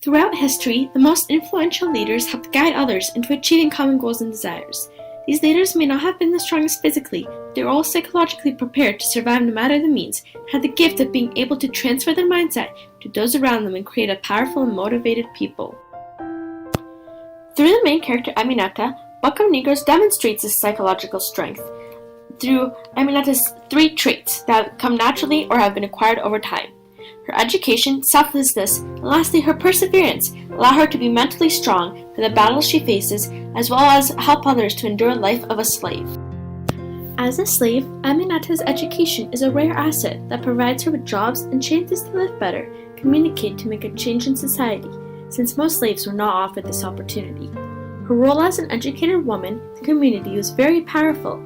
Throughout history, the most influential leaders helped guide others into achieving common goals and desires. These leaders may not have been the strongest physically, but they were all psychologically prepared to survive no matter the means, and had the gift of being able to transfer their mindset to those around them and create a powerful and motivated people. Through the main character Aminata, Book of Negroes demonstrates this psychological strength through Aminata's 3 traits that come naturally or have been acquired over time. Her education, selflessness, and lastly her perseverance allow her to be mentally strong for the battles she faces, as well as help others to endure life of a slave. As a slave, Aminata's education is a rare asset that provides her with jobs and chances to live better, communicate to make a change in society, since most slaves were not offered this opportunity. Her role as an educated woman in the community was very powerful,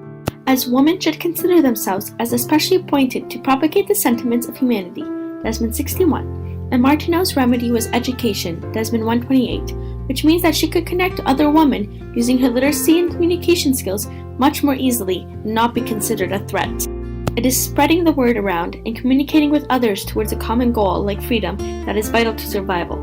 as women should consider themselves as especially appointed to propagate the sentiments of humanity, Desmond 61, and Martineau's remedy was education, Desmond 128, which means that she could connect to other women using her literacy and communication skills much more easily and not be considered a threat. It is spreading the word around and communicating with others towards a common goal like freedom that is vital to survival.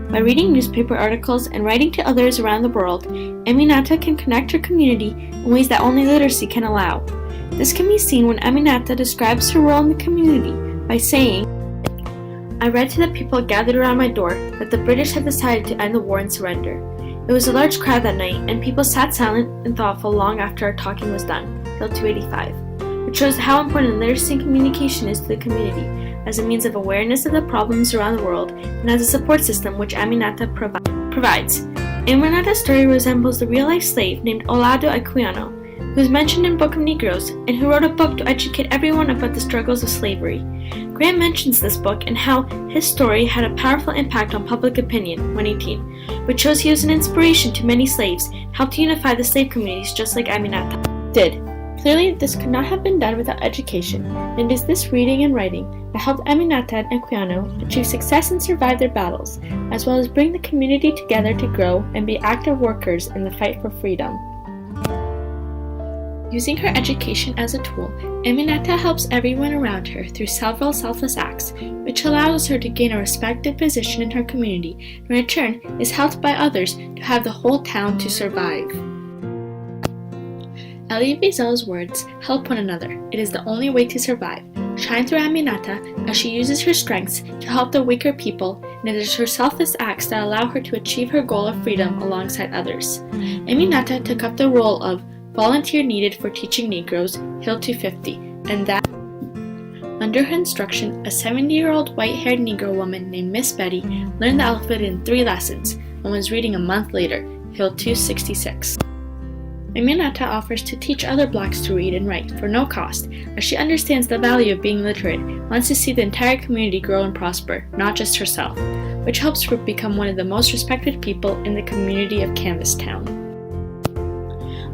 By reading newspaper articles and writing to others around the world, Aminata can connect her community in ways that only literacy can allow. This can be seen when Aminata describes her role in the community by saying, "I read to the people gathered around my door that the British had decided to end the war and surrender. It was a large crowd that night, and people sat silent and thoughtful long after our talking was done," Hill 285, which shows how important literacy and communication is to the community, as a means of awareness of the problems around the world and as a support system which Aminata provides. Aminata's story resembles the real-life slave named Olado Equiano, who is mentioned in Book of Negroes and who wrote a book to educate everyone about the struggles of slavery. Grant mentions this book and how his story had a powerful impact on public opinion, 118, which shows he was an inspiration to many slaves and helped unify the slave communities just like Aminata did. Clearly, this could not have been done without education, and it is this reading and writing that helped Aminata and Equiano achieve success and survive their battles, as well as bring the community together to grow and be active workers in the fight for freedom. Using her education as a tool, Aminata helps everyone around her through several selfless acts, which allows her to gain a respected position in her community, and in return is helped by others to have the whole town to survive. Elie Wiesel's words help one another. It is the only way to survive. Shine through Aminata as she uses her strengths to help the weaker people, and it is her selfless acts that allow her to achieve her goal of freedom alongside others. Aminata took up the role of volunteer needed for teaching Negroes, Hill 250, and that under her instruction, a 70-year-old white-haired Negro woman named Miss Betty learned the alphabet in 3 lessons and was reading a month later, Hill 266. Aminata offers to teach other blacks to read and write for no cost, as she understands the value of being literate and wants to see the entire community grow and prosper, not just herself, which helps her become one of the most respected people in the community of Canvastown.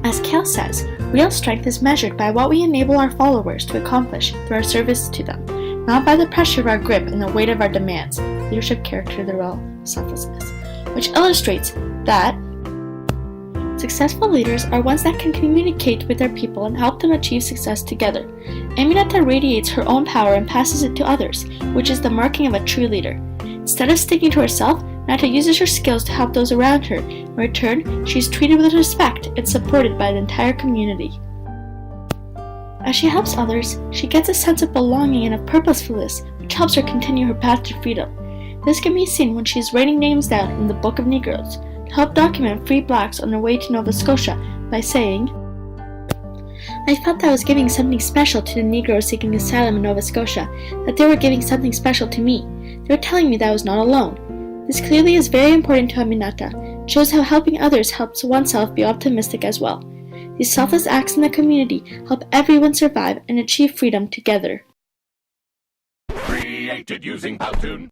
As Kale says, real strength is measured by what we enable our followers to accomplish through our service to them, not by the pressure of our grip and the weight of our demands, leadership, character, the real selflessness, which illustrates that successful leaders are ones that can communicate with their people and help them achieve success together. Aminata radiates her own power and passes it to others, which is the marking of a true leader. Instead of sticking to herself, Aminata uses her skills to help those around her. In return, she is treated with respect and supported by the entire community. As she helps others, she gets a sense of belonging and of purposefulness, which helps her continue her path to freedom. This can be seen when she is writing names down in the Book of Negroes to help document free blacks on their way to Nova Scotia by saying, "I felt that I was giving something special to the Negroes seeking asylum in Nova Scotia, that they were giving something special to me. They were telling me that I was not alone." This clearly is very important to Aminata. It shows how helping others helps oneself be optimistic as well. These selfless acts in the community help everyone survive and achieve freedom together. Created using Powtoon.